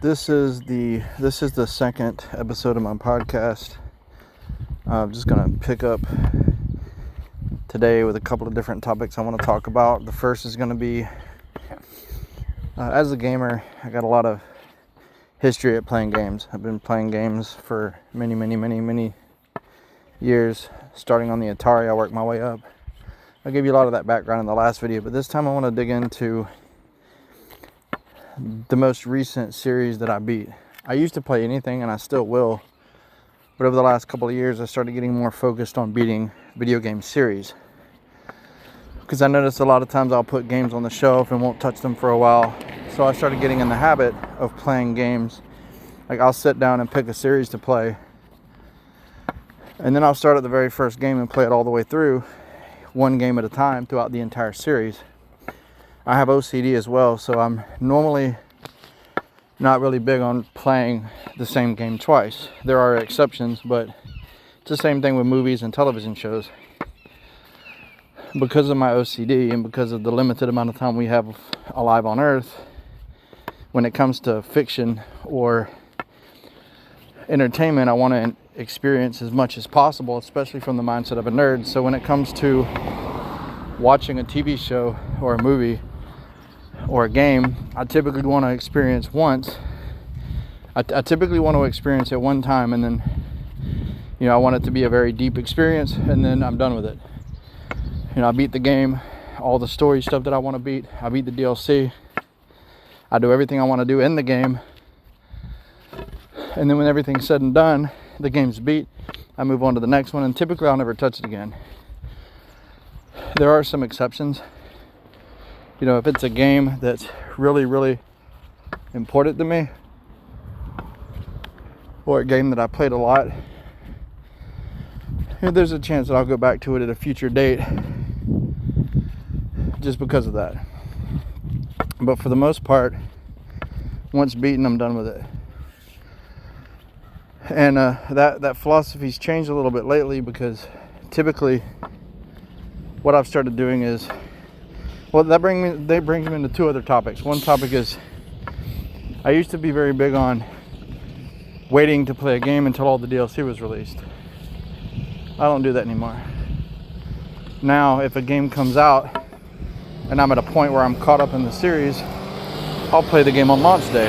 This is the second episode of my podcast. I'm just gonna pick up today with a couple of different topics I want to talk about. The first is gonna be, as a gamer, I got a lot of history at playing games. I've been playing games for many years. Starting on the Atari, I worked my way up. I gave you a lot of that background in the last video, but this time I want to dig into the most recent series that I beat. I used to play anything, and I still will, but over the last couple of years I started getting more focused on beating video game series, because I noticed a lot of times I'll put games on the shelf and won't touch them for a while. So I started getting in the habit of playing games. Like, I'll sit down and pick a series to play, and then I'll start at the very first game and play it all the way through, one game at a time throughout the entire series. I have OCD as well, so I'm normally not really big on playing the same game twice. There are exceptions, but it's the same thing with movies and television shows. Because of my OCD and because of the limited amount of time we have alive on Earth, when it comes to fiction or entertainment, I want to experience as much as possible, especially from the mindset of a nerd. So when it comes to watching a TV show or a movie or a game, I typically want to experience once. I typically want to experience it one time, and then, I want it to be a very deep experience, and then I'm done with it. I beat the game, all the story stuff that I want to beat. I beat the DLC. I do everything I want to do in the game. And then when everything's said and done, the game's beat, I move on to the next one, and typically I'll never touch it again. There are some exceptions. If it's a game that's really important to me, or a game that I played a lot, there's a chance that I'll go back to it at a future date just because of that. But for the most part, once beaten, I'm done with it. And that philosophy's changed a little bit lately, because typically what I've started doing is, that brings me into two other topics. One topic is, I used to be very big on waiting to play a game until all the DLC was released. I don't do that anymore. Now, if a game comes out and I'm at a point where I'm caught up in the series, I'll play the game on launch day,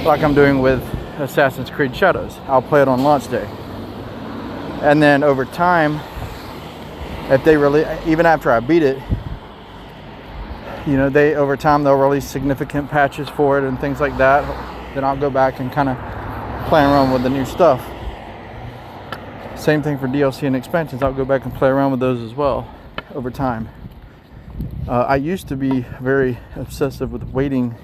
like I'm doing with Assassin's Creed Shadows. I'll play it on launch day, and then over time, if they even after I beat it, over time they'll release significant patches for it and things like that. Then I'll go back and kind of play around with the new stuff. Same thing for DLC and expansions. I'll go back and play around with those as well over time. I used to be very obsessive with waiting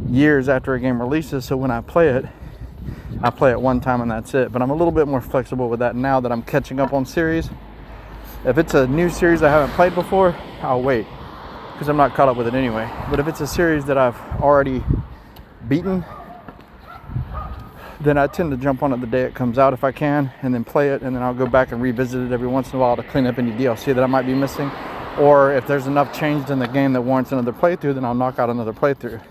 years after a game releases, so when I play it one time and that's it. But I'm a little bit more flexible with that now that I'm catching up on series. If it's a new series I haven't played before, I'll wait, because I'm not caught up with it anyway. But if it's a series that I've already beaten, then I tend to jump on it the day it comes out if I can, and then play it, and then I'll go back and revisit it every once in a while to clean up any DLC that I might be missing. Or if there's enough changed in the game that warrants another playthrough, then I'll knock out another playthrough.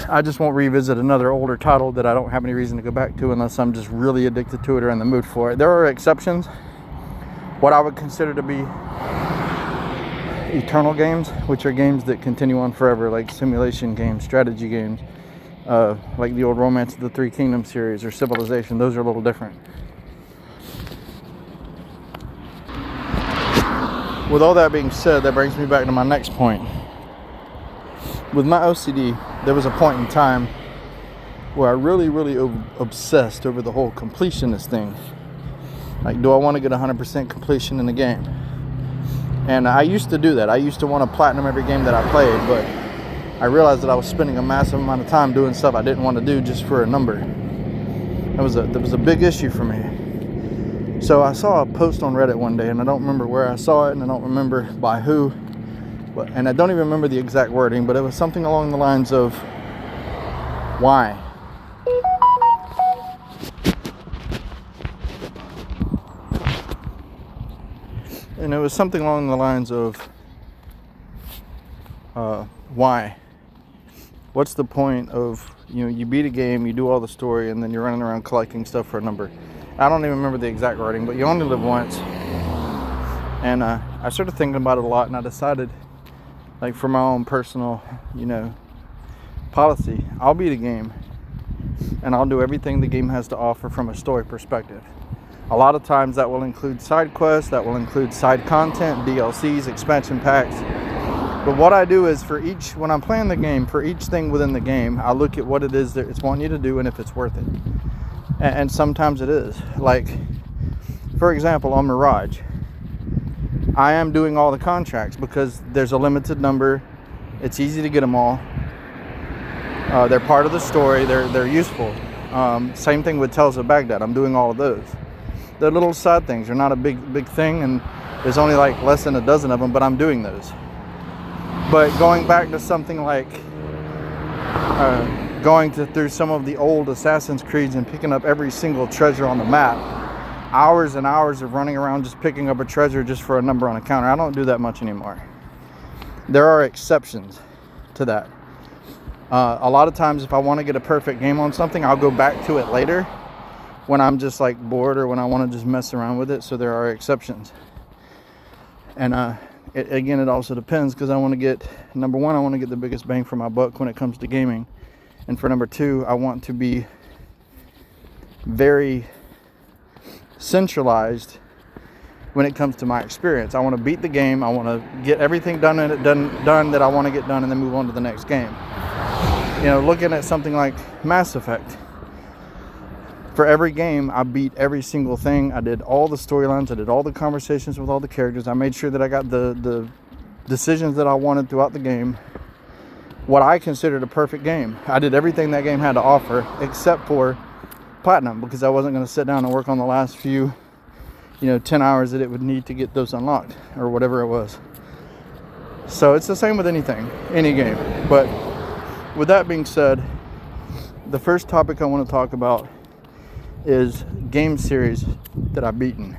I just won't revisit another older title that I don't have any reason to go back to unless I'm just really addicted to it or in the mood for it. There are exceptions. What I would consider to be eternal games, which are games that continue on forever, like simulation games, strategy games, like the old Romance of the Three Kingdoms series or Civilization. Those are a little different. With all that being said, that brings me back to my next point. With my OCD, there was a point in time where I really obsessed over the whole completionist thing. Like, do I want to get 100% completion in the game? And I used to do that. I used to want to platinum every game that I played, but I realized that I was spending a massive amount of time doing stuff I didn't want to do just for a number. That was a big issue for me. So I saw a post on Reddit one day, and I don't remember where I saw it, and I don't remember by who, and I don't even remember the exact wording, but it was something along the lines of, why? And it was something along the lines of, why? What's the point of, you beat a game, you do all the story, and then you're running around collecting stuff for a number? I don't even remember the exact wording, but you only live once. And I started thinking about it a lot, and I decided, like, for my own personal, policy, I'll beat a game, and I'll do everything the game has to offer from a story perspective. A lot of times that will include side quests, that will include side content, DLCs, expansion packs. But what I do is when I'm playing the game, for each thing within the game, I look at what it is that it's wanting you to do and if it's worth it. And sometimes it is. Like, for example, on Mirage, I am doing all the contracts because there's a limited number. It's easy to get them all. They're part of the story. They're useful. Same thing with Tales of Baghdad. I'm doing all of those. They're little side things. They're not a big thing, and there's only like less than a dozen of them, but I'm doing those. But going back to something like through some of the old Assassin's Creeds and picking up every single treasure on the map, hours and hours of running around just picking up a treasure just for a number on a counter. I don't do that much anymore. There are exceptions to that. A lot of times if I want to get a perfect game on something, I'll go back to it later when I'm just like bored or when I want to just mess around with it. So there are exceptions. And it also depends, because I want to get, number one, I want to get the biggest bang for my buck when it comes to gaming. And for number two, I want to be very centralized when it comes to my experience. I want to beat the game. I want to get everything done that I want to get done, and then move on to the next game. Looking at something like Mass Effect. For every game, I beat every single thing. I did all the storylines. I did all the conversations with all the characters. I made sure that I got the decisions that I wanted throughout the game. What I considered a perfect game. I did everything that game had to offer, except for Platinum, because I wasn't going to sit down and work on the last few, 10 hours that it would need to get those unlocked, or whatever it was. So it's the same with anything, any game. But with that being said, the first topic I want to talk about is game series that I've beaten.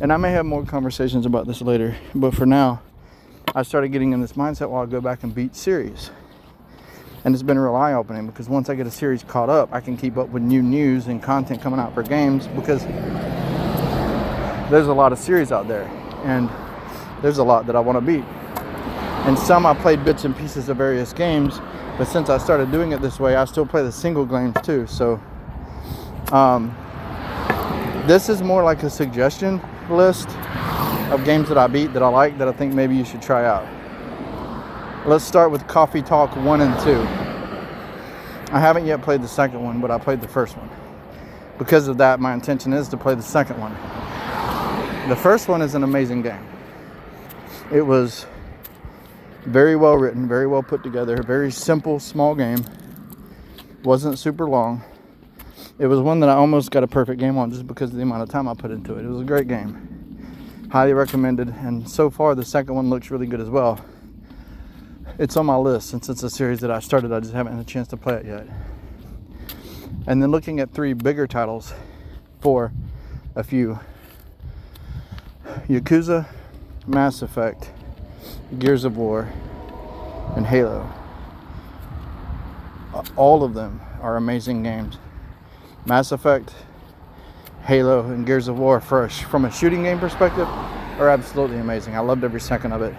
And I may have more conversations about this later, but for now, I started getting in this mindset while I go back and beat series. And it's been real eye-opening, because once I get a series caught up, I can keep up with new news and content coming out for games, because there's a lot of series out there, and there's a lot that I want to beat. And some I played bits and pieces of various games, but since I started doing it this way, I still play the single games too. So this is more like a suggestion list of games that I beat that I like, that I think maybe you should try out. Let's start with Coffee Talk 1 and 2. I haven't yet played the second one, but I played the first one. Because of that, my intention is to play the second one. The first one is an amazing game. It was very well written, very well put together, very simple, small game. Wasn't super long. It was one that I almost got a perfect game on just because of the amount of time I put into it. It was a great game. Highly recommended. And so far, the second one looks really good as well. It's on my list since it's a series that I started. I just haven't had a chance to play it yet. And then looking at three bigger titles for a few. Yakuza, Mass Effect, Gears of War, and Halo. All of them are amazing games. Mass Effect, Halo, and Gears of War, from a shooting game perspective, are absolutely amazing. I loved every second of it.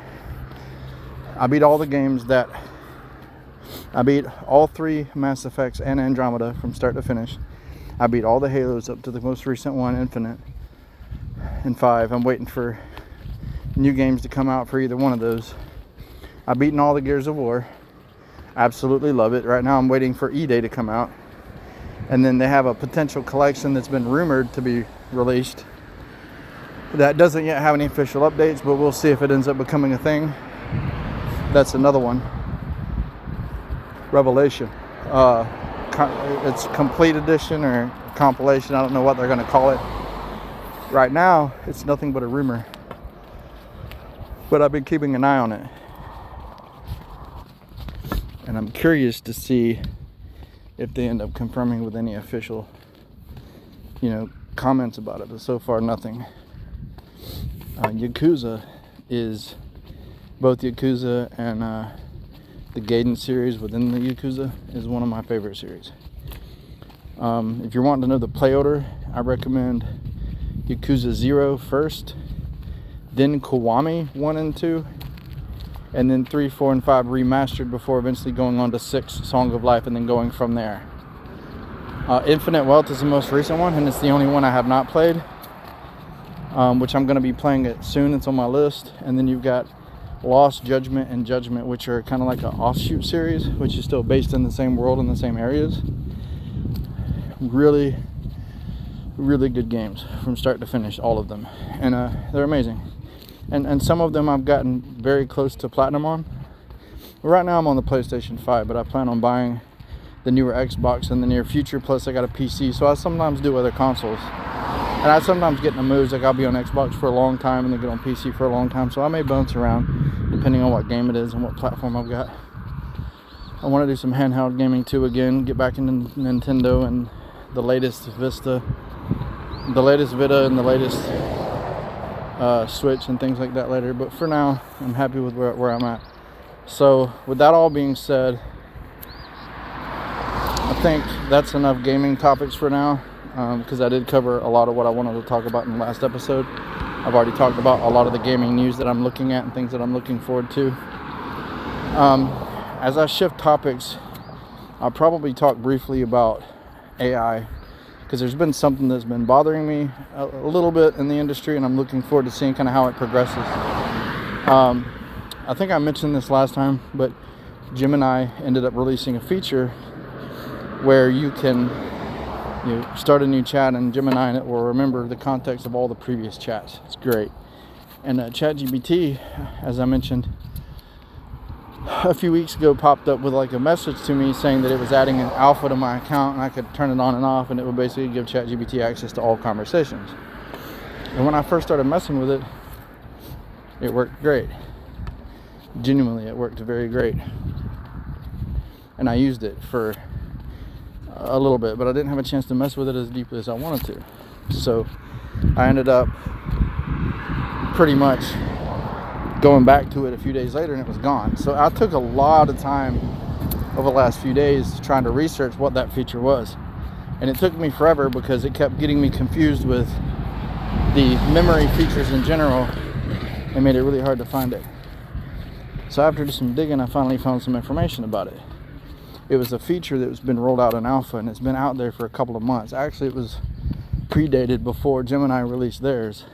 I beat all the games that... I beat all three Mass Effects and Andromeda from start to finish. I beat all the Halos up to the most recent one, Infinite, and 5. I'm waiting for new games to come out for either one of those. I've beaten all the Gears of War. Absolutely love it. Right now I'm waiting for E-Day to come out. And then they have a potential collection that's been rumored to be released. That doesn't yet have any official updates, but we'll see if it ends up becoming a thing. That's another one. Revelation. It's complete edition or compilation. I don't know what they're going to call it. Right now, it's nothing but a rumor. But I've been keeping an eye on it. And I'm curious to see if they end up confirming with any official, comments about it. But so far, nothing. Yakuza is both Yakuza and the Gaiden series within the Yakuza is one of my favorite series. If you're wanting to know the play order, I recommend Yakuza 0 first, then Kiwami 1 and 2, and then 3, 4, and 5 remastered before eventually going on to 6, Song of Life, and then going from there. Infinite Wealth is the most recent one, and it's the only one I have not played, which I'm going to be playing it soon. It's on my list. And then you've got Lost, Judgment, and Judgment, which are kind of like an offshoot series, which is still based in the same world and the same areas. Really, really good games from start to finish, all of them. And they're amazing. And some of them I've gotten very close to platinum on. Right now I'm on the PlayStation 5, but I plan on buying the newer Xbox in the near future. Plus I got a PC, so I sometimes do other consoles. And I sometimes get in the moods, like I'll be on Xbox for a long time and then get on PC for a long time. So I may bounce around depending on what game it is and what platform I've got. I want to do some handheld gaming too again, get back into Nintendo and the latest Vita and the latest Switch and things like that later. But for now, I'm happy with where I'm at. So with that all being said, I think that's enough gaming topics for now, because I did cover a lot of what I wanted to talk about in the last episode. I've already talked about a lot of the gaming news that I'm looking at and things that I'm looking forward to. As I shift topics, I'll probably talk briefly about AI, because there's been something that's been bothering me a little bit in the industry, and I'm looking forward to seeing kind of how it progresses. I think I mentioned this last time, but Gemini ended up releasing a feature where you can start a new chat in Gemini and it will remember the context of all the previous chats. It's great. And ChatGPT, as I mentioned a few weeks ago, popped up with like a message to me saying that it was adding an alpha to my account and I could turn it on and off, and it would basically give ChatGPT access to all conversations. And when I first started messing with it, it worked great. Genuinely, it worked very great. And I used it for a little bit, but I didn't have a chance to mess with it as deeply as I wanted to. So I ended up pretty much going back to it a few days later and it was gone. So I took a lot of time over the last few days trying to research what that feature was. And it took me forever because it kept getting me confused with the memory features in general and made it really hard to find it. So after some digging, I finally found some information about it. It was a feature that was been rolled out in alpha, and it's been out there for a couple of months. Actually, it was predated before Gemini released theirs,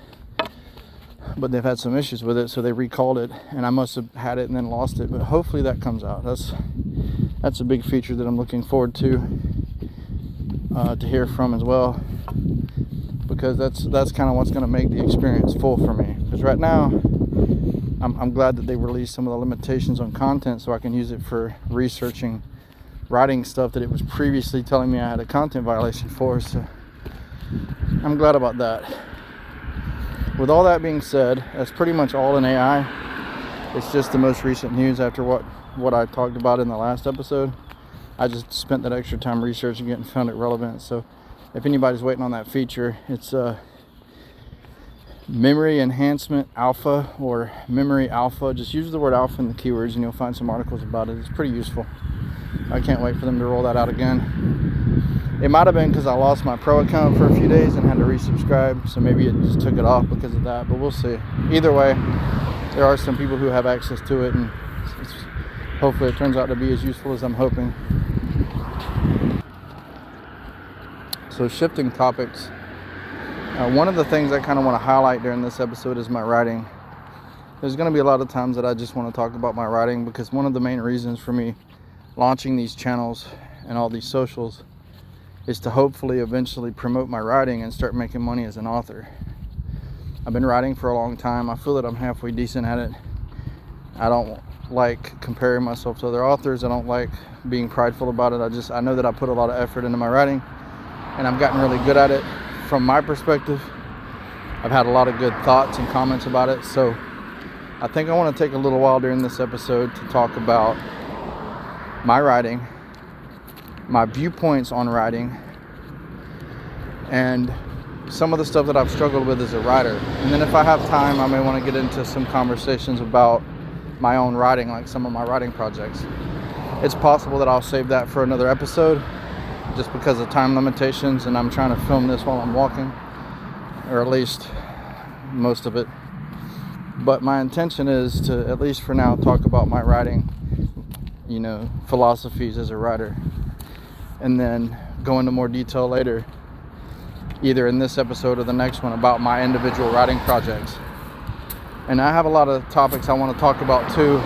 but they've had some issues with it, so they recalled it, and I must have had it and then lost it. But hopefully that comes out. That's a big feature that I'm looking forward to hear from as well, because that's kind of what's going to make the experience full for me. Because right now, I'm glad that they released some of the limitations on content, so I can use it for researching writing stuff that it was previously telling me I had a content violation for. So I'm glad about that. With all that being said, that's pretty much all in AI. It's just the most recent news after what I talked about in the last episode. I just spent that extra time researching it and found it relevant. So if anybody's waiting on that feature, it's memory enhancement alpha or memory alpha. Just use the word alpha in the keywords and you'll find some articles about it. It's pretty useful. I can't wait for them to roll that out again. It might have been because I lost my pro account for a few days and had to resubscribe, so maybe it just took it off because of that, but we'll see. Either way, there are some people who have access to it, and hopefully it turns out to be as useful as I'm hoping. So shifting topics, one of the things I kind of want to highlight during this episode is my writing. There's going to be a lot of times that I just want to talk about my writing, because one of the main reasons for me launching these channels and all these socials is to hopefully eventually promote my writing and start making money as an author. I've been writing for a long time. I feel that I'm halfway decent at it. I don't like comparing myself to other authors. I don't like being prideful about it. I know that I put a lot of effort into my writing and I've gotten really good at it. From my perspective, I've had a lot of good thoughts and comments about it. So I think I want to take a little while during this episode to talk about my writing, my viewpoints on writing, and some of the stuff that I've struggled with as a writer. And then if I have time, I may want to get into some conversations about my own writing, like some of my writing projects. It's possible that I'll save that for another episode just because of time limitations, and I'm trying to film this while I'm walking, or at least most of it. But my intention is to, at least for now, talk about my writing, philosophies as a writer, and then go into more detail later, either in this episode or the next one, about my individual writing projects. And I have a lot of topics I want to talk about too,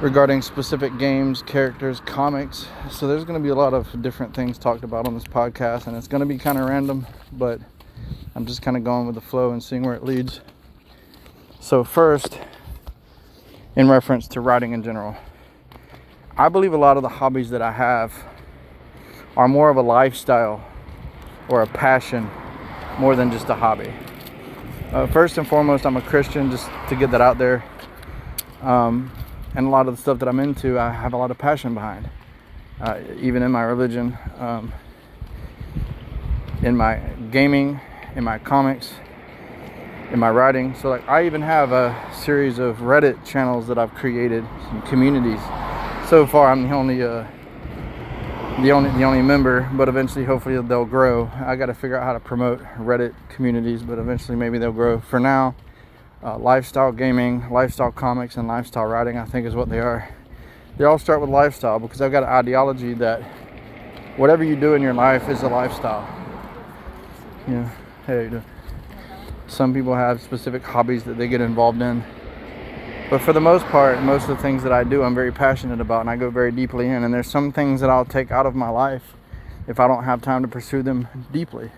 regarding specific games, characters, comics. So there's going to be a lot of different things talked about on this podcast, and it's going to be kind of random, but I'm just kind of going with the flow and seeing where it leads. So first, in reference to writing in general, I believe a lot of the hobbies that I have are more of a lifestyle or a passion more than just a hobby. First and foremost, I'm a Christian, just to get that out there. And a lot of the stuff that I'm into, I have a lot of passion behind. Even in my religion, in my gaming, in my comics, in my writing. So like, I even have a series of Reddit channels that I've created, some communities. So far, I'm the only member, but eventually, hopefully, they'll grow. I got to figure out how to promote Reddit communities, but eventually, maybe they'll grow. For now, lifestyle gaming, lifestyle comics, and lifestyle writing, I think, is what they are. They all start with lifestyle, because I've got an ideology that whatever you do in your life is a lifestyle. Hey, some people have specific hobbies that they get involved in, but for the most part, most of the things that I do, I'm very passionate about, and I go very deeply in. And there's some things that I'll take out of my life if I don't have time to pursue them deeply.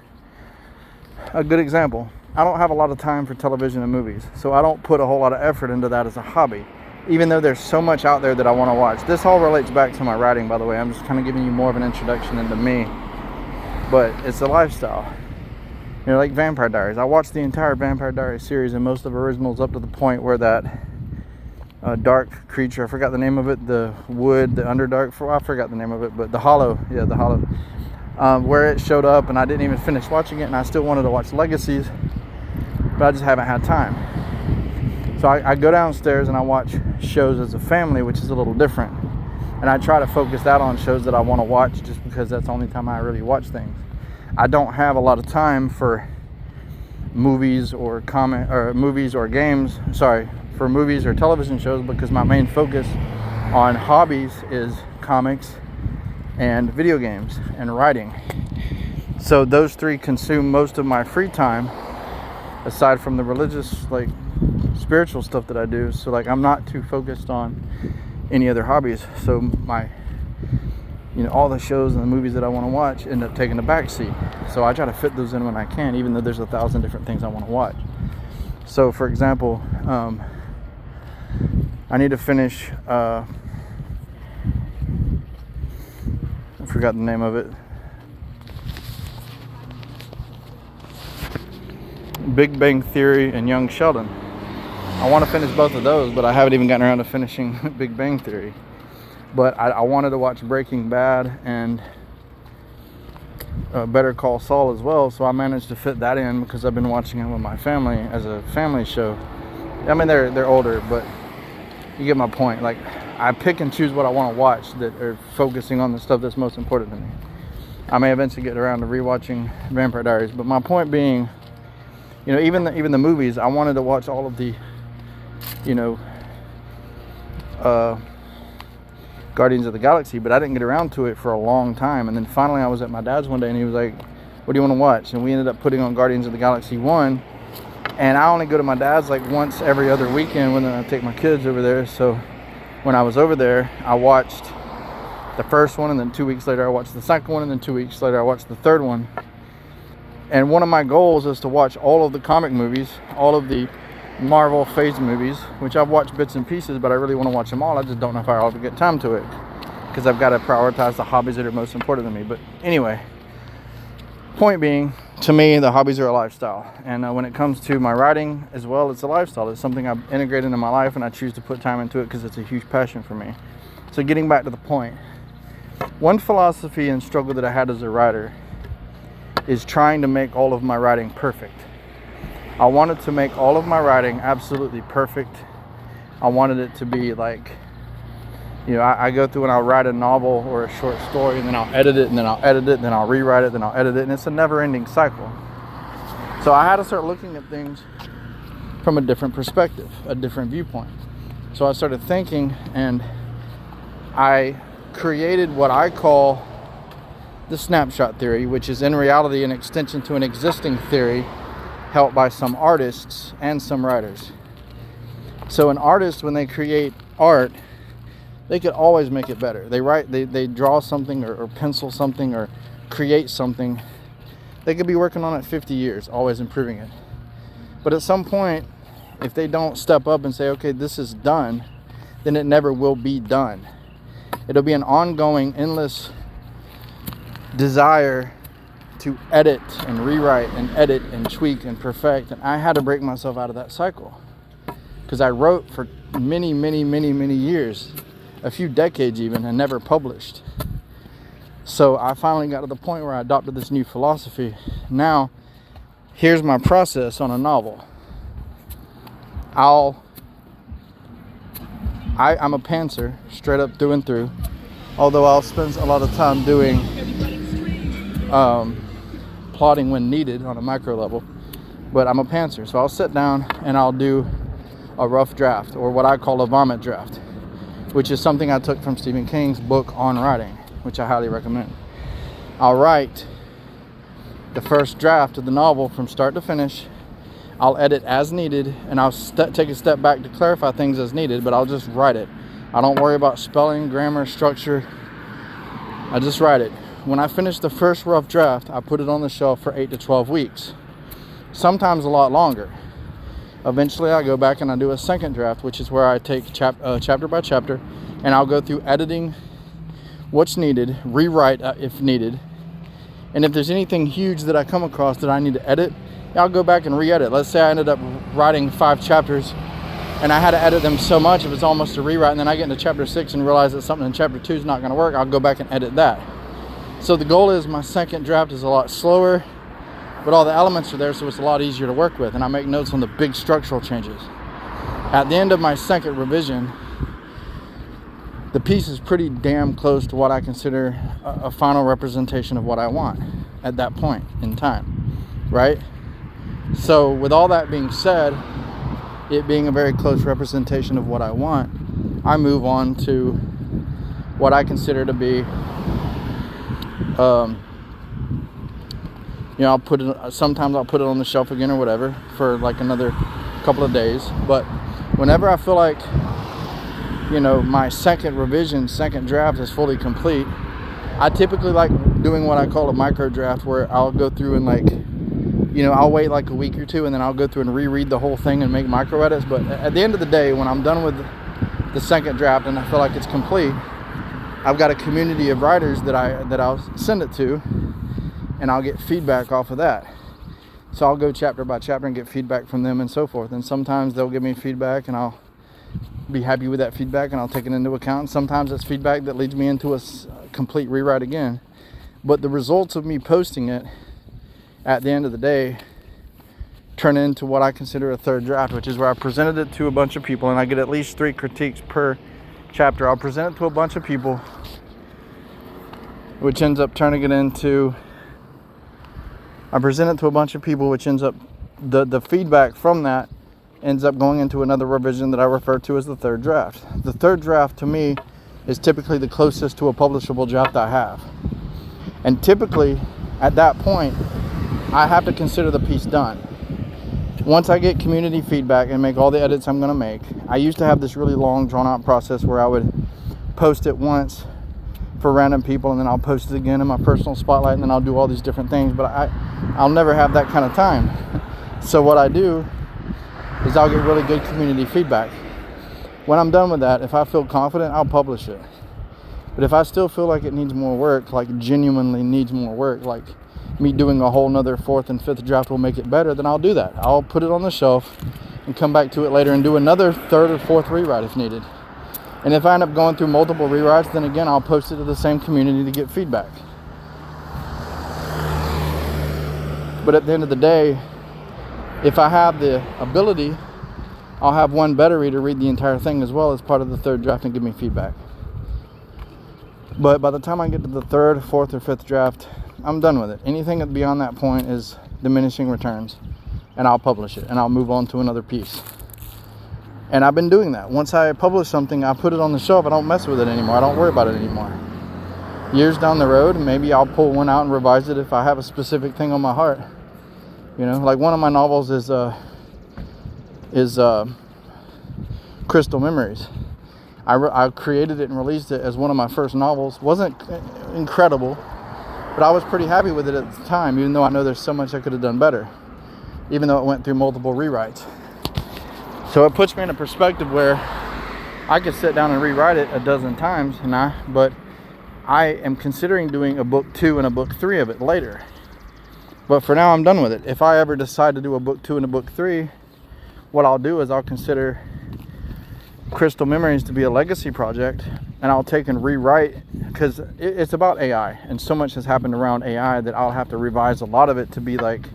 A good example, I don't have a lot of time for television and movies, so I don't put a whole lot of effort into that as a hobby, even though there's so much out there that I want to watch. This all relates back to my writing, by the way. I'm just kind of giving you more of an introduction into me, but it's a lifestyle. Like Vampire Diaries. I watched the entire Vampire Diaries series and most of the originals up to the point where that dark creature, I forgot the name of it, the wood, the Underdark, I forgot the name of it, but the Hollow, where it showed up, and I didn't even finish watching it, and I still wanted to watch Legacies, but I just haven't had time. So I go downstairs and I watch shows as a family, which is a little different, and I try to focus that on shows that I want to watch, just because that's the only time I really watch things. I don't have a lot of time for movies or movies or television shows, because my main focus on hobbies is comics and video games and writing. So those three consume most of my free time, aside from the religious, spiritual stuff that I do. So I'm not too focused on any other hobbies. So my all the shows and the movies that I want to watch end up taking a back seat. So I try to fit those in when I can, even though there's 1,000 different things I want to watch. So for example, I need to finish, I forgot the name of it, Big Bang Theory and Young Sheldon. I want to finish both of those, but I haven't even gotten around to finishing Big Bang Theory. But I wanted to watch Breaking Bad and Better Call Saul as well, so I managed to fit that in because I've been watching it with my family as a family show. I mean, they're older, but you get my point. I pick and choose what I want to watch that are focusing on the stuff that's most important to me. I may eventually get around to rewatching Vampire Diaries, but my point being, even the movies, I wanted to watch all of the, Guardians of the Galaxy, but I didn't get around to it for a long time. And then finally I was at my dad's one day and he was like, what do you want to watch? And we ended up putting on Guardians of the Galaxy 1. And I only go to my dad's once every other weekend when I take my kids over there. So when I was over there, I watched the first one, and then 2 weeks later I watched the second one, and then 2 weeks later I watched the third one. And one of my goals is to watch all of the comic movies, all of the Marvel phase movies, which I've watched bits and pieces, but I really want to watch them all. I just don't know if I'll ever get time to it, because I've got to prioritize the hobbies that are most important to me. But anyway, point being, to me, the hobbies are a lifestyle. And when it comes to my writing as well, it's a lifestyle. It's something I've integrated into my life, and I choose to put time into it because it's a huge passion for me. So getting back to the point, one philosophy and struggle that I had as a writer is trying to make all of my writing perfect. I wanted to make all of my writing absolutely perfect, I wanted it to be like, you know, I go through and I'll write a novel or a short story, and then I'll edit it, and then I'll edit it, and then I'll rewrite it, then I'll edit it, and it's a never-ending cycle. So I had to start looking at things from a different perspective, a different viewpoint. So I started thinking, and I created what I call the snapshot theory, which is in reality an extension to an existing theory held by some artists and some writers. So an artist, when they create art, they could always make it better. They draw something or pencil something or create something. They could be working on it 50 years, always improving it. But at some point, if they don't step up and say, okay, this is done, then it never will be done. It'll be an ongoing, endless desire to edit and rewrite and edit and tweak and perfect. And I had to break myself out of that cycle, because I wrote for many years, a few decades even, and never published. So I finally got to the point where I adopted this new philosophy. Now, here's my process on a novel. I'm a pantser, straight up through and through. Although I'll spend a lot of time doing plotting when needed on a micro level. But I'm a pantser, so I'll sit down and I'll do a rough draft, or what I call a vomit draft, which is something I took from Stephen King's book on writing, which I highly recommend. I'll write the first draft of the novel from start to finish. I'll edit as needed, and I'll take a step back to clarify things as needed, but I'll just write it. I don't worry about spelling, grammar, structure. I just write it. When I finish the first rough draft, I put it on the shelf for 8 to 12 weeks, sometimes a lot longer. Eventually, I go back and I do a second draft, which is where I take chapter by chapter, and I'll go through editing what's needed, rewrite if needed. And if there's anything huge that I come across that I need to edit, I'll go back and re-edit. Let's say I ended up writing 5 chapters and I had to edit them so much it was almost a rewrite, and then I get into chapter 6 and realize that something in chapter 2 is not going to work. I'll go back and edit that. So the goal is my second draft is a lot slower, but all the elements are there, so it's a lot easier to work with, and I make notes on the big structural changes. At the end of my second revision, the piece is pretty damn close to what I consider a final representation of what I want at that point in time, right? So with all that being said, it being a very close representation of what I want, I move on to what I consider to be, I'll put it, sometimes I'll put it on the shelf again or whatever for like another couple of days. But whenever I feel like, my second draft is fully complete, I typically like doing what I call a micro draft, where I'll go through and I'll wait like a week or two, and then I'll go through and reread the whole thing and make micro edits. But at the end of the day, when I'm done with the second draft and I feel like it's complete, I've got a community of writers that I'll send it to, and I'll get feedback off of that. So I'll go chapter by chapter and get feedback from them and so forth. And sometimes they'll give me feedback and I'll be happy with that feedback and I'll take it into account. And sometimes it's feedback that leads me into a complete rewrite again. But the results of me posting it at the end of the day turn into what I consider a third draft, which is where I presented it to a bunch of people, and I get at least 3 critiques per chapter. I'll present it to a bunch of people, which ends up turning it into, the feedback from that ends up going into another revision that I refer to as the third draft. The third draft to me is typically the closest to a publishable draft I have. And typically at that point, I have to consider the piece done. Once I get community feedback and make all the edits I'm going to make, I used to have this really long drawn out process where I would post it once for random people, and then I'll post it again in my personal spotlight, and then I'll do all these different things, but I'll never have that kind of time. So what I do is I'll get really good community feedback. When I'm done with that, if I feel confident, I'll publish it. But if I still feel like it needs more work, like genuinely needs more work, like me doing a whole nother 4th and 5th draft will make it better, then I'll do that. I'll put it on the shelf and come back to it later and do another 3rd or 4th rewrite if needed. And if I end up going through multiple rewrites, then again, I'll post it to the same community to get feedback. But at the end of the day, if I have the ability I'll have one beta reader read the entire thing as well as part of the third draft and give me feedback. But by the time I get to the third, fourth, or fifth draft, I'm done with it. Anything beyond that point is diminishing returns, and I'll publish it and I'll move on to another piece. And I've been doing that. Once I publish something, I put it on the shelf. I don't mess with it anymore. I don't worry about it anymore. Years down the road, maybe I'll pull one out and revise it if I have a specific thing on my heart. You know, like one of my novels is Crystal Memories. I created it and released it as one of my first novels. Wasn't incredible, but I was pretty happy with it at the time, even though I know there's so much I could have done better, even though it went through multiple rewrites. So it puts me in a perspective where I could sit down and rewrite it a dozen times, but I am considering doing a book 2 and a book 3 of it later. But for now, I'm done with it. If I ever decide to do a book 2 and a book 3, what I'll do is I'll consider Crystal Memories to be a legacy project, and I'll take and rewrite, because it's about AI, and so much has happened around AI that I'll have to revise a lot of it to be like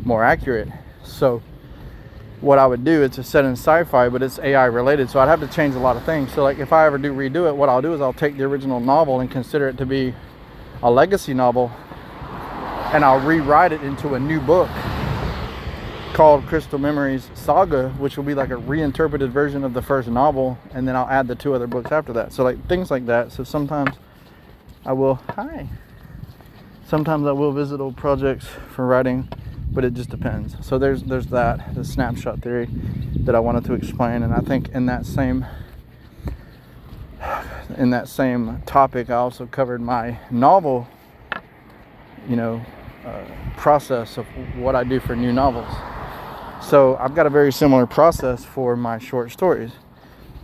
more accurate. So what I would do, it's a set in sci-fi, but it's AI related, so I'd have to change a lot of things. So like if I ever do redo it, what I'll do is I'll take the original novel and consider it to be a legacy novel, and I'll rewrite it into a new book called Crystal Memories Saga, which will be like a reinterpreted version of the first novel, and then I'll add the 2 other books after that. So like things like that. So sometimes I will visit old projects for writing, but it just depends. So there's that, the snapshot theory that I wanted to explain. And I think in that same topic, I also covered my novel, process of what I do for new novels. So I've got a very similar process for my short stories.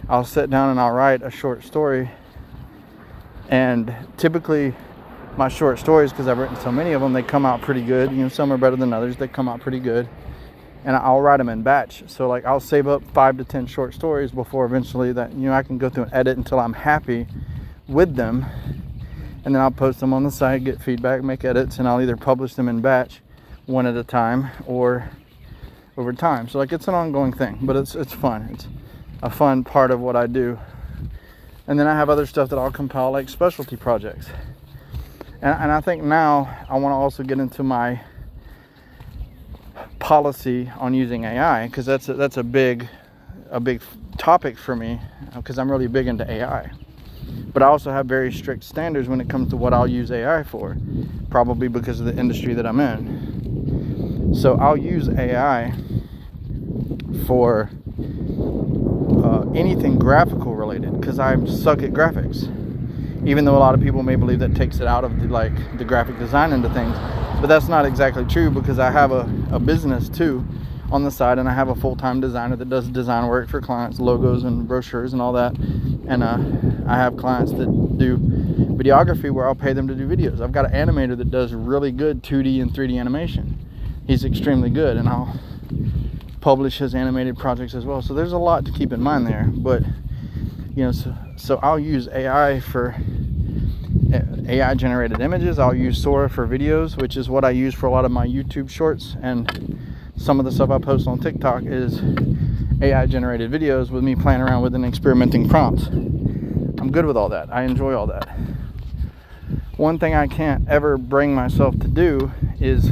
I'll sit down and I'll write a short story, and typically my short stories, because I've written so many of them, they come out pretty good. Some are better than others. They come out pretty good, and I'll write them in batch. So like I'll save up 5 to 10 short stories before eventually that I can go through and edit until I'm happy with them, and then I'll post them on the site, get feedback, make edits, and I'll either publish them in batch one at a time or over time. So like it's an ongoing thing, but it's fun. It's a fun part of what I do. And then I have other stuff that I'll compile, like specialty projects. And I think now I want to also get into my policy on using AI, because that's a big topic for me, because I'm really big into AI. But I also have very strict standards when it comes to what I'll use AI for, probably because of the industry that I'm in. So I'll use AI for anything graphical related, because I suck at graphics. Even though a lot of people may believe that takes it out of the graphic design into things, but that's not exactly true, because I have a business too on the side, and I have a full-time designer that does design work for clients, logos and brochures and all that. And I have clients that do videography where I'll pay them to do videos. I've got an animator that does really good 2D and 3D animation. He's extremely good, and I'll publish his animated projects as well. So there's a lot to keep in mind there. But so I'll use AI for AI generated images. I'll use Sora for videos, which is what I use for a lot of my YouTube shorts, and some of the stuff I post on TikTok is AI generated videos with me playing around with and experimenting prompts. I'm good with all that. I enjoy all that. One thing I can't ever bring myself to do is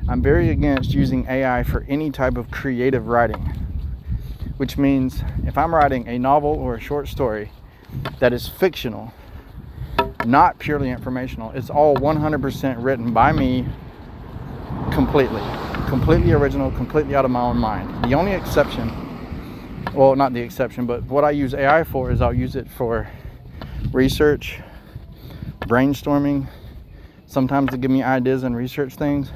I'm very against using AI for any type of creative writing, which means if I'm writing a novel or a short story that is fictional, not purely informational, it's all 100% written by me, completely original, completely out of my own mind. The only exception, well, not the exception, but what I use AI for is I'll use it for research, brainstorming, sometimes to give me ideas and research things.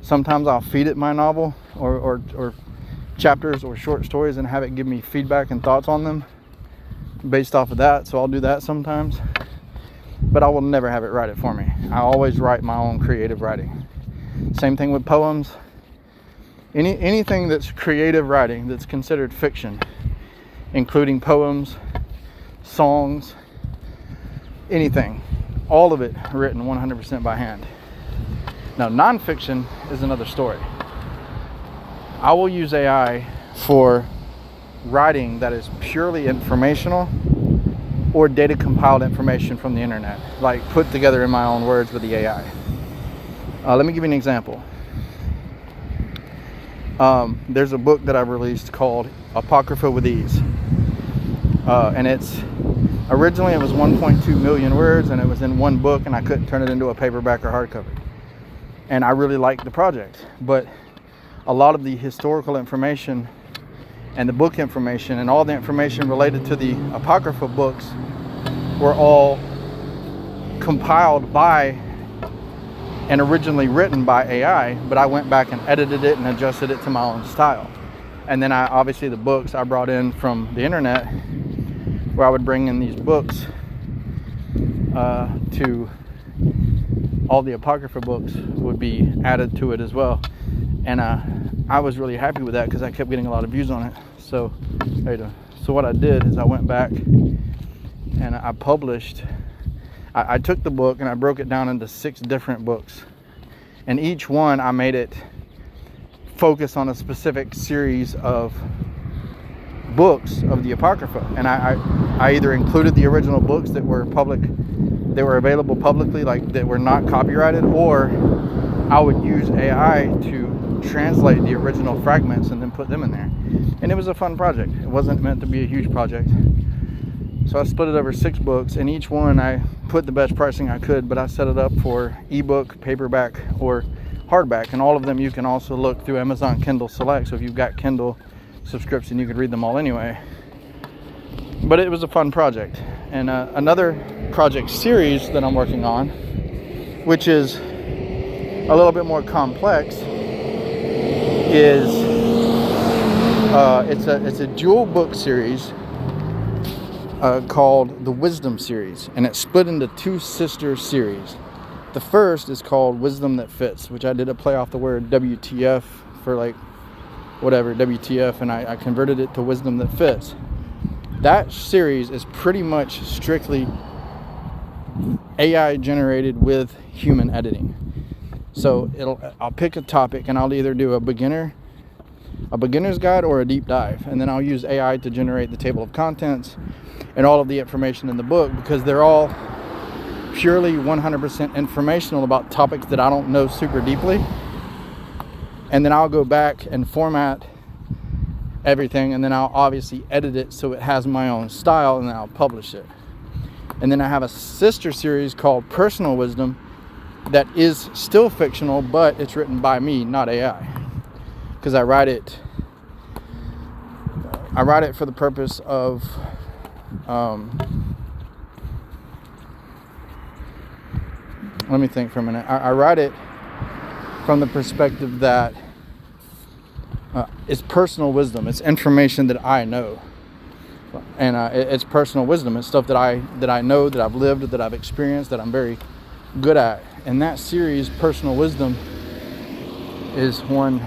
Sometimes I'll feed it my novel or chapters or short stories and have it give me feedback and thoughts on them based off of that. So I'll do that sometimes, but I will never have it write it for me. I always write my own creative writing. Same thing with poems. Anything that's creative writing that's considered fiction, including poems, songs, anything, all of it written 100% by hand. Now, nonfiction is another story. I will use AI for writing that is purely informational or data compiled information from the internet, like put together in my own words with the AI. Let me give you an example. There's a book that I've released called Apocrypha with Ease. And originally it was 1.2 million words, and it was in one book, and I couldn't turn it into a paperback or hardcover. And I really liked the project, but a lot of the historical information and the book information and all the information related to the Apocrypha books were all compiled by and originally written by AI, but I went back and edited it and adjusted it to my own style. And then obviously the books I brought in from the internet, where I would bring in these books to all the Apocrypha books would be added to it as well. And I was really happy with that because I kept getting a lot of views on it. So what I did is I went back and I published, I took the book and I broke it down into 6 different books. And each one I made it focus on a specific series of books of the Apocrypha. And I either included the original books that were available publicly, like that were not copyrighted, or I would use AI to translate the original fragments and then put them in there. And it was a fun project. It wasn't meant to be a huge project. So I split it over 6 books, and each one I put the best pricing I could, but I set it up for ebook, paperback, or hardback. And all of them you can also look through Amazon Kindle Select. So if you've got Kindle subscription, you could read them all anyway. But it was a fun project. And another project series that I'm working on, which is a little bit more complex, is it's a dual book series called the Wisdom series, and it's split into 2 sister series. The first is called Wisdom That Fits, which I did a play off the word WTF for like whatever, WTF, and I converted it to Wisdom That Fits. That series is pretty much strictly AI generated with human editing. So I'll pick a topic and I'll either do a beginner's guide or a deep dive, and then I'll use AI to generate the table of contents and all of the information in the book, because they're all purely 100% informational about topics that I don't know super deeply. And then I'll go back and format everything, and then I'll obviously edit it so it has my own style, and then I'll publish it. And then I have a sister series called Personal Wisdom that is still fictional, but it's written by me, not AI, because I write it for the purpose of let me think for a minute. I write it from the perspective that it's personal wisdom. It's information that I know, and it's personal wisdom. It's stuff that I know, that I've lived, that I've experienced, that I'm very good at. And that series, Personal Wisdom, is one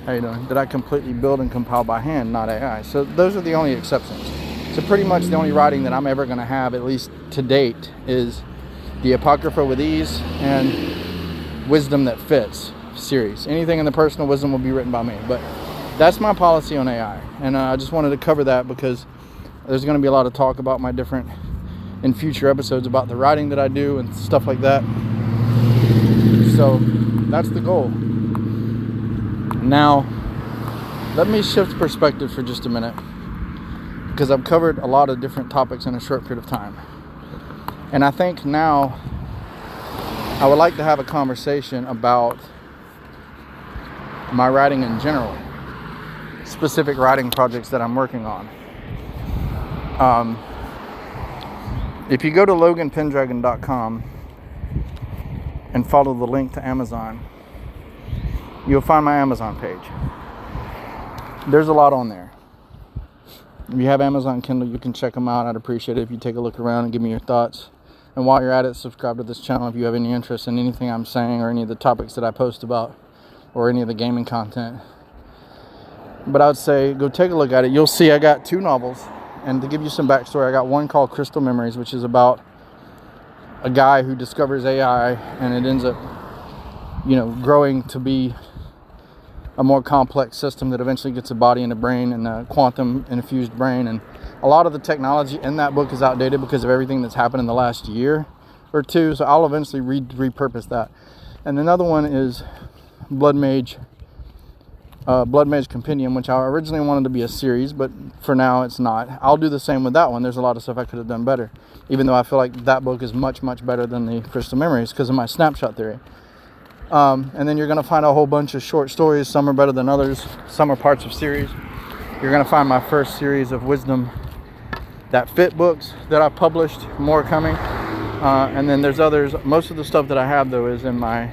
that I completely build and compile by hand, not AI. So those are the only exceptions. So pretty much the only writing that I'm ever going to have, at least to date, is the Apocrypha with Ease and Wisdom That Fits series. Anything in the Personal Wisdom will be written by me. But that's my policy on AI. And I just wanted to cover that because there's going to be a lot of talk about my different, in future episodes, about the writing that I do and stuff like that. So that's the goal. Now, let me shift perspective for just a minute, because I've covered a lot of different topics in a short period of time. And I think now I would like to have a conversation about my writing in general, specific writing projects that I'm working on. If you go to loganpendragon.com and follow the link to Amazon, you'll find my Amazon page. There's a lot on there. If you have Amazon Kindle, you can check them out. I'd appreciate it if you take a look around and give me your thoughts. And while you're at it, subscribe to this channel if you have any interest in anything I'm saying or any of the topics that I post about or any of the gaming content. But I would say go take a look at it. You'll see I got 2 novels. And to give you some backstory, I got one called Crystal Memories, which is about a guy who discovers AI, and it ends up, growing to be a more complex system that eventually gets a body and a brain and a quantum infused brain. And a lot of the technology in that book is outdated because of everything that's happened in the last year or two. So I'll eventually repurpose that. And another one is Blood Mage Compendium, which I originally wanted to be a series, but for now it's not. I'll do the same with that one. There's a lot of stuff I could have done better, even though I feel like that book is much, much better than the Crystal Memories because of my snapshot theory. And then you're going to find a whole bunch of short stories. Some are better than others. Some are parts of series. You're going to find my first series of Wisdom That Fit books that I published, more coming. And then there's others. Most of the stuff that I have, though, is in my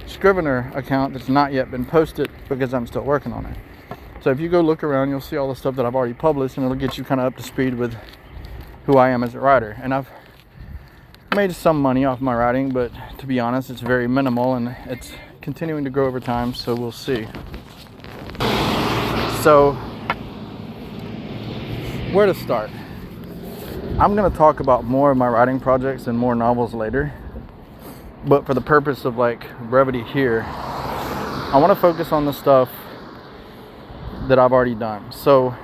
Scrivener account that's not yet been posted because I'm still working on it. So if you go look around, you'll see all the stuff that I've already published, and it'll get you kind of up to speed with who I am as a writer. And I've made some money off my writing, but to be honest, it's very minimal, and it's continuing to grow over time, so we'll see. So where to start? I'm going to talk about more of my writing projects and more novels later, but for the purpose of like brevity here, I want to focus on the stuff that I've already done. So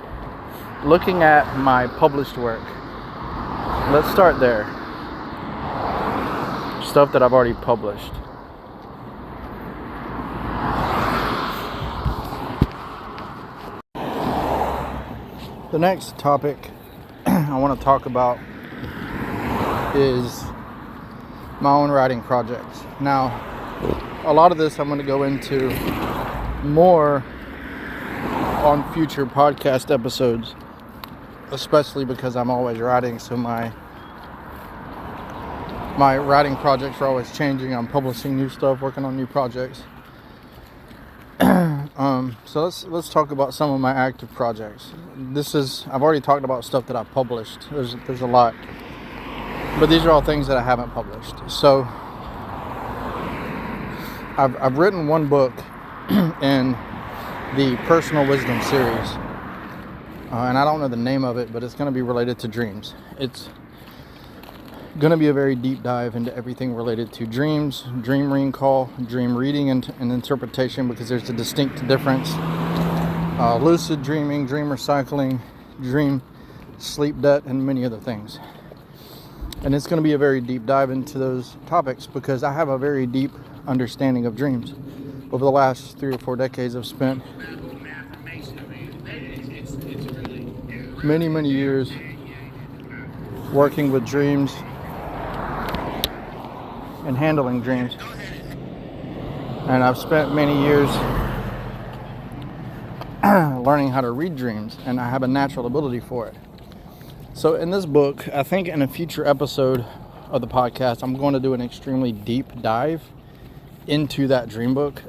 looking at my published work, let's start there. Stuff that I've already published. The next topic I want to talk about is my own writing projects. Now, a lot of this I'm going to go into more on future podcast episodes, especially because I'm always writing, so my writing projects are always changing. I'm publishing new stuff, working on new projects. So let's talk about some of my active projects. I've already talked about stuff that I published. There's a lot, but these are all things that I haven't published. So I've written one book in the Personal Wisdom series, and I don't know the name of it, but it's going to be related to dreams. It's going to be a very deep dive into everything related to dreams, dream recall, dream reading and interpretation, because there's a distinct difference. Lucid dreaming, dream recycling, dream sleep debt, and many other things. And it's going to be a very deep dive into those topics because I have a very deep understanding of dreams. Over the last 3 or 4 decades, I've spent many, many years working with dreams and handling dreams. And I've spent many years learning how to read dreams, and I have a natural ability for it. So in this book, I think in a future episode of the podcast, I'm going to do an extremely deep dive into that dream book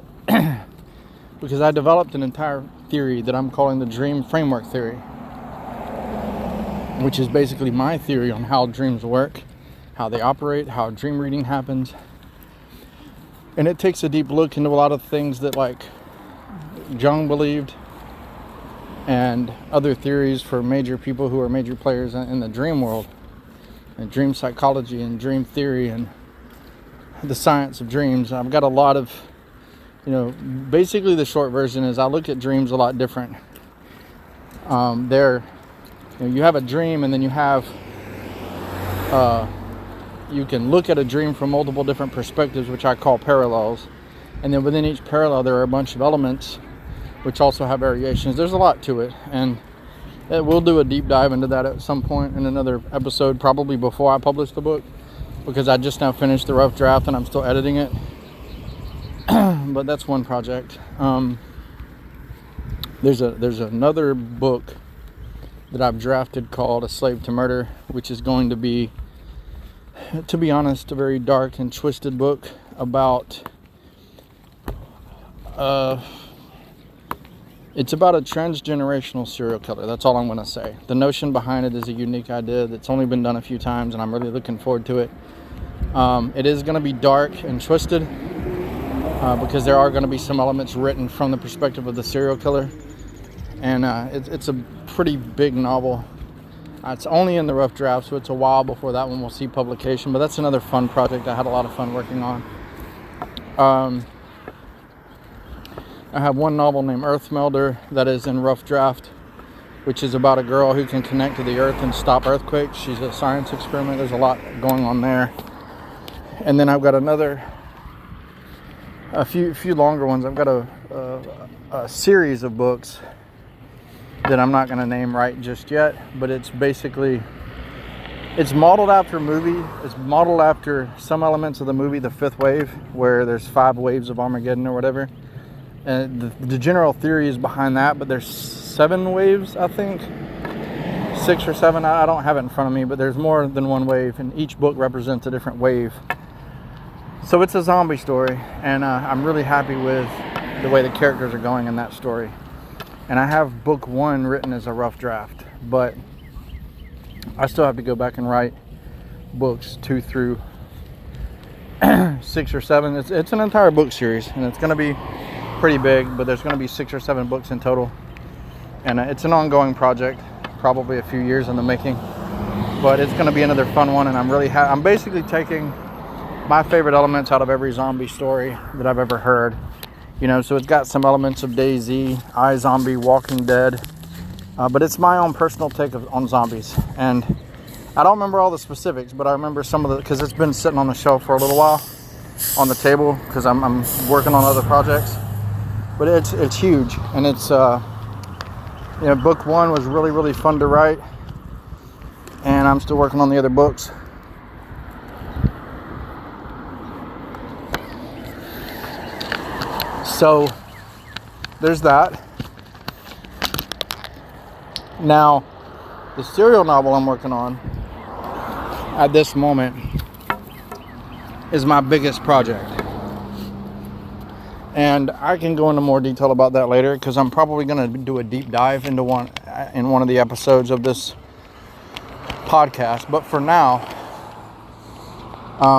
because I developed an entire theory that I'm calling the dream framework theory, which is basically my theory on how dreams work, how they operate, how dream reading happens. And it takes a deep look into a lot of things that like Jung believed and other theories for major people who are major players in the dream world, and dream psychology and dream theory and the science of dreams. I've got a lot of, basically the short version is I look at dreams a lot different. You have a dream, and then you can look at a dream from multiple different perspectives, which I call parallels. And then within each parallel, there are a bunch of elements which also have variations. There's a lot to it, and we'll do a deep dive into that at some point in another episode, probably before I publish the book, because I just now finished the rough draft and I'm still editing it. But that's one project. There's another book that I've drafted called A Slave to Murder, which is going to be honest, a very dark and twisted book about it's about a transgenerational serial killer. That's all I'm going to say. The notion behind it is a unique idea that's only been done a few times, and I'm really looking forward to it. It is going to be dark and twisted because there are going to be some elements written from the perspective of the serial killer, and it's a pretty big novel. It's only in the rough draft, so it's a while before that one will see publication, but that's another fun project I had a lot of fun working on. I have one novel named Earth Melder that is in rough draft, which is about a girl who can connect to the earth and stop earthquakes. She's a science experiment. There's a lot going on there. And then I've got a few longer ones. I've got a series of books that I'm not going to name right just yet, but it's basically, it's modeled after a movie. It's modeled after some elements of the movie The Fifth Wave, where there's 5 waves of Armageddon or whatever. And the general theory is behind that, but there's 7 waves, I think. 6 or 7, I don't have it in front of me, but there's more than one wave, and each book represents a different wave. So it's a zombie story, and I'm really happy with the way the characters are going in that story. And I have book 1 written as a rough draft, but I still have to go back and write books 2 through 6 or 7. It's an entire book series, and it's going to be pretty big, but there's going to be 6 or 7 books in total. And it's an ongoing project, probably a few years in the making, but it's going to be another fun one. And I'm really I'm basically taking my favorite elements out of every zombie story that I've ever heard, you know. So it's got some elements of DayZ, iZombie, Walking Dead, but it's my own personal take on zombies. And I don't remember all the specifics, but I remember some of the, because it's been sitting on the shelf for a little while on the table, because I'm working on other projects. But it's huge, and it's you know, book 1 was really fun to write, and I'm still working on the other books. So there's that. Now, the serial novel I'm working on at this moment is my biggest project. And I can go into more detail about that later, because I'm probably going to do a deep dive into one of the episodes of this podcast. But for now,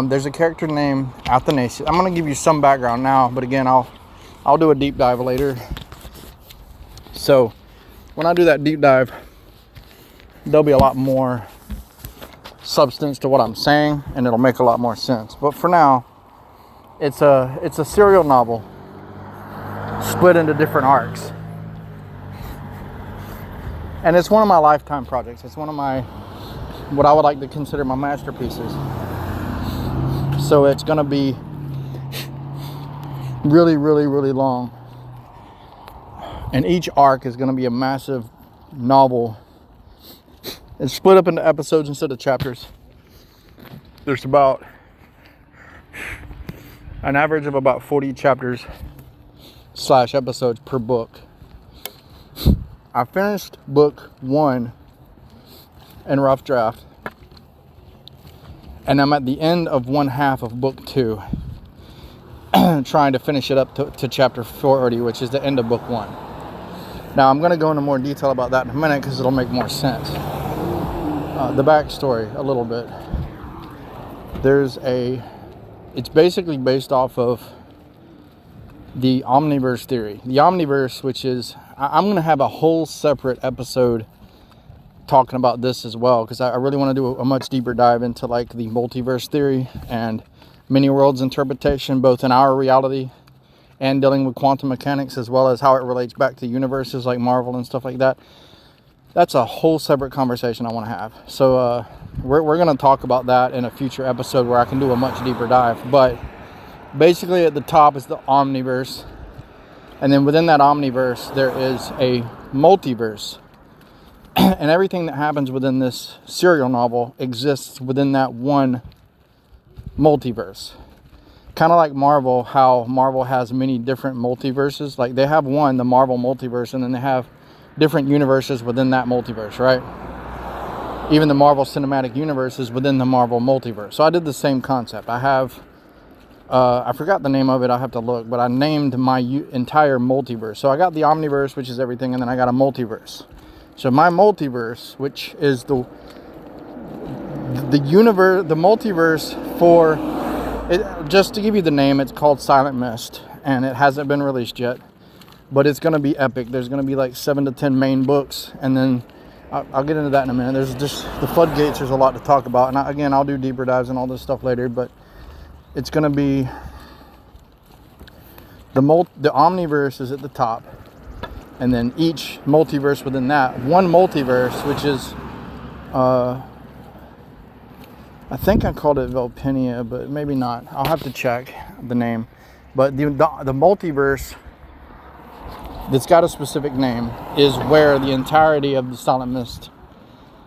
there's a character named Athanasius. I'm going to give you some background now, but again, I'll do a deep dive later. So when I do that deep dive, there'll be a lot more substance to what I'm saying, and it'll make a lot more sense. But for now, it's a serial novel split into different arcs, and it's one of my lifetime projects. It's one of my, what I would like to consider my masterpieces. So it's going to be really long, and each arc is going to be a massive novel. It's split up into episodes instead of chapters. There's about an average of about 40 chapters / episodes per book. I finished book 1 in rough draft, and I'm at the end of 1/2 of book 2, trying to finish it up to chapter 40, which is the end of book 1. Now I'm going to go into more detail about that in a minute, because it'll make more sense. The backstory a little bit. It's basically based off of the omniverse theory. The omniverse, which is, I'm going to have a whole separate episode talking about this as well, because I really want to do a much deeper dive into like the multiverse theory and many worlds interpretation, both in our reality and dealing with quantum mechanics, as well as how it relates back to universes like Marvel and stuff like that. That's a whole separate conversation I want to have. So we're going to talk about that in a future episode where I can do a much deeper dive. But basically at the top is the omniverse, and then within that omniverse there is a multiverse, and everything that happens within this serial novel exists within that one multiverse. Kind of like Marvel, how Marvel has many different multiverses. Like they have the Marvel multiverse, and then they have different universes within that multiverse, right? Even the Marvel Cinematic Universe is within the Marvel multiverse. So I did the same concept. I have, I forgot the name of it, I have to look, but I named my entire multiverse. So I got the omniverse, which is everything, and then I got a multiverse. So my multiverse, which is the universe, the multiverse for, just to give you the name, it's called Silent Mist, and it hasn't been released yet, but it's going to be epic. There's going to be like 7 to 10 main books, and then I'll get into that in a minute. There's just the floodgates. There's a lot to talk about, and again, I'll do deeper dives and all this stuff later, but it's going to be The omniverse is at the top, and then each multiverse within that, one multiverse, which is I think I called it Velpenia, but maybe not. I'll have to check the name. But the multiverse that's got a specific name is where the entirety of the Silent Mist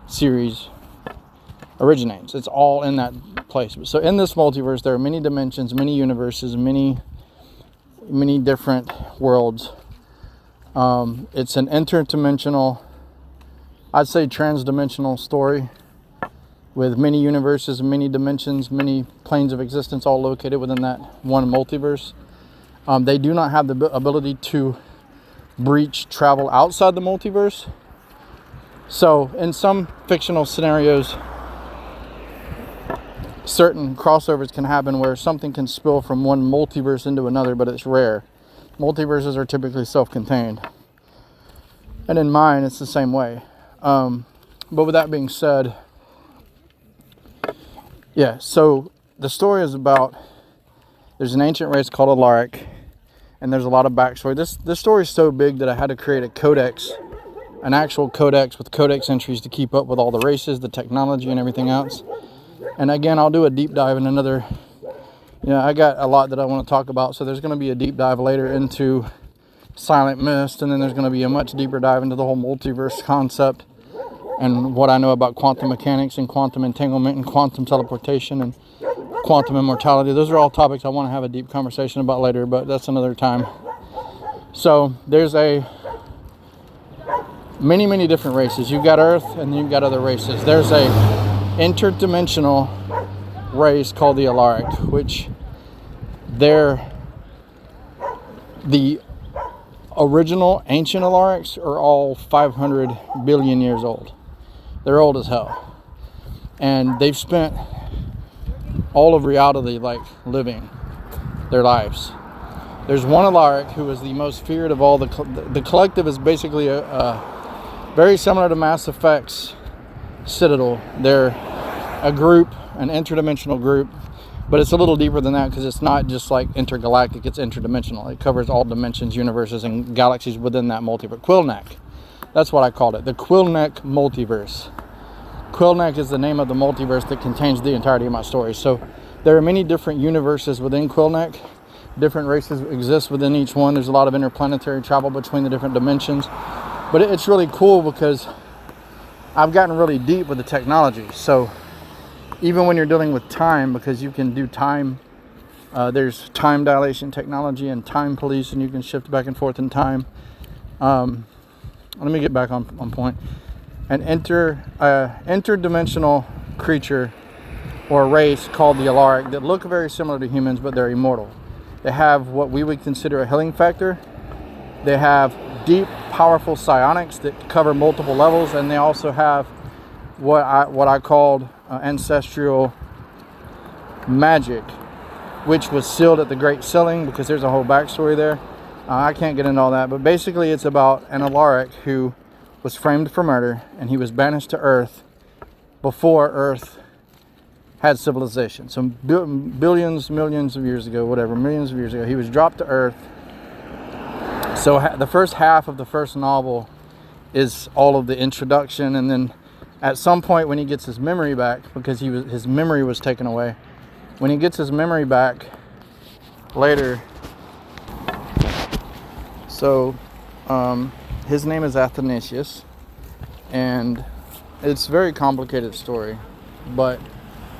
series originates. It's all in that place. So in this multiverse, there are many dimensions, many universes, many different worlds. It's an interdimensional, I'd say transdimensional story with many universes, many dimensions, many planes of existence, all located within that one multiverse. They do not have the ability to travel outside the multiverse. So in some fictional scenarios, certain crossovers can happen where something can spill from one multiverse into another, but it's rare. Multiverses are typically self-contained. And in mine, it's the same way. But with that being said, yeah, so the story is about, there's an ancient race called Alaric, and there's a lot of backstory. This story is so big that I had to create a codex, an actual codex with codex entries to keep up with all the races, the technology, and everything else. And again, I'll do a deep dive in another, I got a lot that I want to talk about, so there's going to be a deep dive later into Silent Mist, and then there's going to be a much deeper dive into the whole multiverse concept and what I know about quantum mechanics and quantum entanglement and quantum teleportation and quantum immortality. Those are all topics I want to have a deep conversation about later, but that's another time. So there's many different races. You've got Earth and you've got other races. There's a interdimensional race called the Alaric, which the original ancient Alarics are all 500 billion years old. They're old as hell. And they've spent all of reality living their lives. There's one Alaric who is the most feared of all. The collective is basically a very similar to Mass Effect's Citadel. They're a group, an interdimensional group, but it's a little deeper than that because it's not just like intergalactic, it's interdimensional. It covers all dimensions, universes, and galaxies within that multiverse. Quillneck, that's what I called it, the Quillneck multiverse. Quillneck is the name of the multiverse that contains the entirety of my story. So there are many different universes within Quillneck. Different races exist within each one. There's a lot of interplanetary travel between the different dimensions. But it's really cool because I've gotten really deep with the technology. So even when you're dealing with time, because you can do time, there's time dilation technology and time police, and you can shift back and forth in time. Let me get back on point. An interdimensional creature or a race called the Alaric that look very similar to humans, but they're immortal. They have what we would consider a healing factor. They have deep, powerful psionics that cover multiple levels, and they also have what I called ancestral magic, which was sealed at the Great Sealing, because there's a whole backstory there. I can't get into all that, but basically it's about an Alaric who was framed for murder, and he was banished to Earth before Earth had civilization. So billions, millions of years ago, whatever, millions of years ago, he was dropped to Earth. So the first half of the first novel is all of the introduction, and then at some point when he gets his memory back, because his memory was taken away, when he gets his memory back later, so his name is Athanasius, and it's a very complicated story, but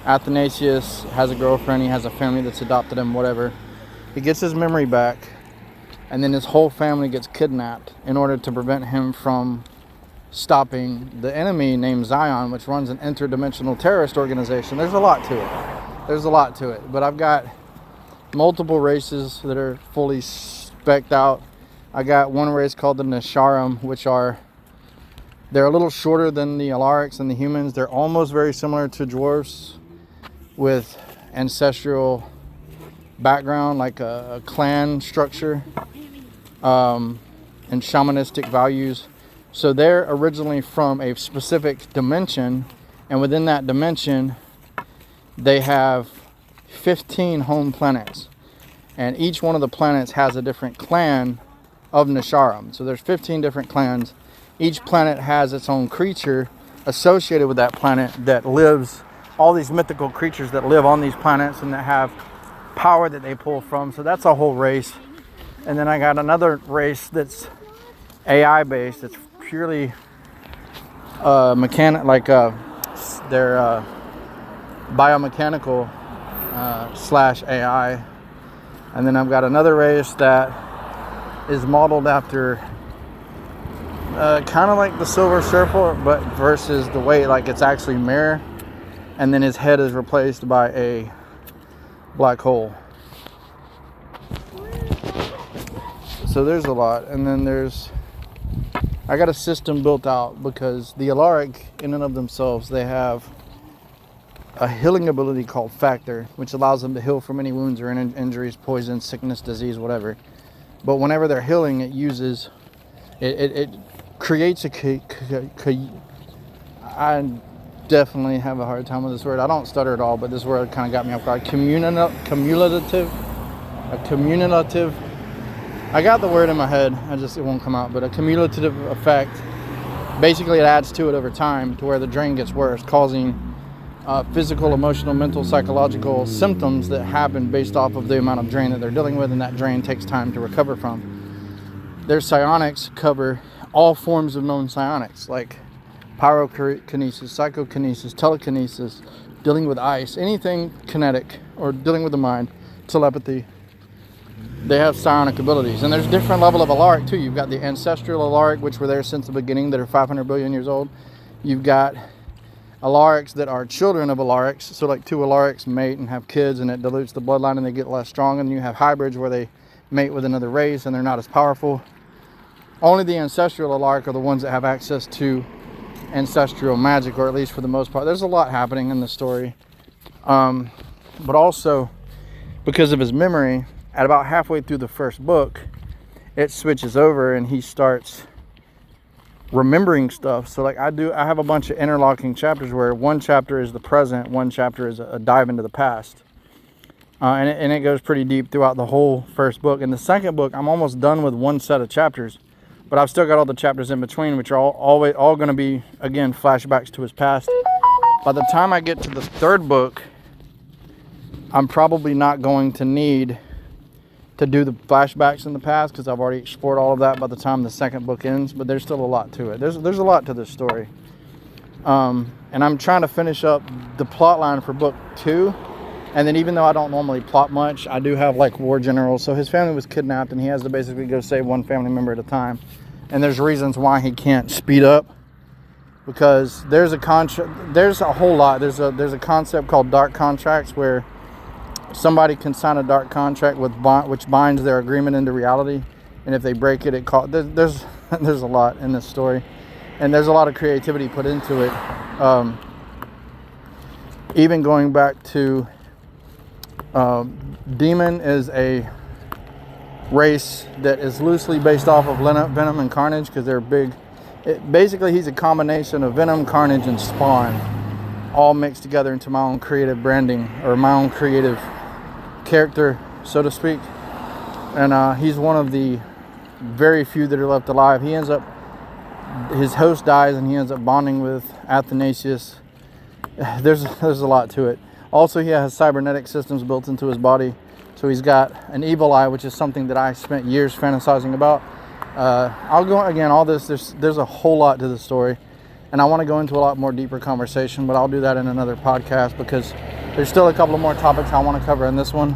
Athanasius has a girlfriend, he has a family that's adopted him, whatever. He gets his memory back, and then his whole family gets kidnapped in order to prevent him from stopping the enemy named Zion, which runs an interdimensional terrorist organization. There's a lot to it. But I've got multiple races that are fully specced out. I got one race called the Nisharim, they're a little shorter than the Alarics and the humans. They're almost very similar to dwarves with ancestral background, like a clan structure, and shamanistic values. So they're originally from a specific dimension, and within that dimension they have 15 home planets. and each one of the planets has a different clan of Nisharim. So there's 15 different clans. Each planet has its own creature associated with that planet that lives, all these mythical creatures that live on these planets and that have power that they pull from. So that's a whole race. And then I got another race that's AI based. It's purely mechanic, like they're biomechanical slash AI. And then I've got another race that is modeled after kind of like the Silver Surfer, but versus the way like it's actually mirror, and then his head is replaced by a black hole. So there's a lot. And then I got a system built out because the Alaric in and of themselves, they have a healing ability called Factor, which allows them to heal from any wounds or injuries, poison, sickness, disease, whatever. But whenever they're healing, it uses it creates a I definitely have a hard time with this word. I don't stutter at all, but this word kind of got me off guard. Cumulative. I got the word in my head. It won't come out. But a cumulative effect. Basically, it adds to it over time to where the drain gets worse, causing physical, emotional, mental, psychological symptoms that happen based off of the amount of drain that they're dealing with, and that drain takes time to recover from. Their psionics cover all forms of known psionics, like pyrokinesis, psychokinesis, telekinesis, dealing with ice, anything kinetic or dealing with the mind, telepathy. They have psionic abilities, and there's different level of Alaric too. You've got the ancestral Alaric, which were there since the beginning, that are 500 billion years old. You've got Alarics that are children of Alarics, so like two Alarics mate and have kids, and it dilutes the bloodline and they get less strong. And you have hybrids where they mate with another race and they're not as powerful. Only the ancestral Alaric are the ones that have access to ancestral magic, or at least for the most part. There's a lot happening in the story, but also because of his memory, at about halfway through the first book, it switches over and he starts remembering stuff. So like I have a bunch of interlocking chapters where one chapter is the present, one chapter is a dive into the past, and it goes pretty deep throughout the whole first book. In the second book, I'm almost done with one set of chapters, but I've still got all the chapters in between, which are all going to be, again, flashbacks to his past. By the time I get to the third book, I'm probably not going to need to do the flashbacks in the past because I've already explored all of that by the time the second book ends. But there's still a lot to it. There's a lot to this story, and I'm trying to finish up the plot line for book 2. And then, even though I don't normally plot much, I do have like war generals. So his family was kidnapped and he has to basically go save one family member at a time. And there's reasons why he can't speed up, because there's a whole lot. There's a concept called dark contracts, where somebody can sign a dark contract which binds their agreement into reality, and if they break it, there's a lot in this story, and there's a lot of creativity put into it. Even going back to Demon is a race that is loosely based off of Venom and Carnage, because they're big. Basically, he's a combination of Venom, Carnage, and Spawn, all mixed together into my own creative branding, or my own creative character, so to speak. And he's one of the very few that are left alive. His host dies and he ends up bonding with Athanasius. There's a lot to it. Also, he has cybernetic systems built into his body. So he's got an evil eye, which is something that I spent years fantasizing about. I'll go again, all this, there's a whole lot to the story, and I want to go into a lot more deeper conversation, but I'll do that in another podcast, because there's still a couple of more topics I want to cover in this one.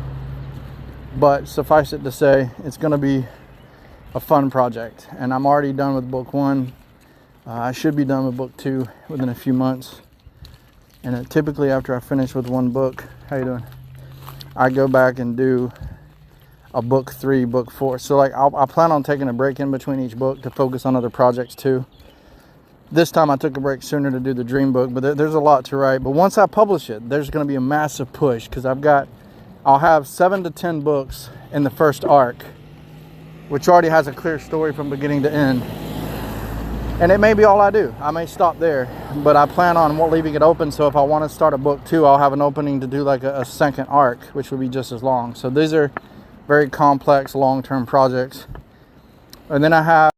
But suffice it to say, it's going to be a fun project, and I'm already done with book 1. I should be done with book 2 within a few months. And typically after I finish with one book, how you doing? I go back and do a book 3, book 4. So like I plan on taking a break in between each book to focus on other projects too. This time I took a break sooner to do the dream book, but there's a lot to write. But once I publish it, there's going to be a massive push, because I'll have 7 to 10 books in the first arc, which already has a clear story from beginning to end. And it may be all I do. I may stop there, but I plan on leaving it open, so if I want to start a book 2, I'll have an opening to do like a second arc, which would be just as long. So these are very complex long-term projects. And then I have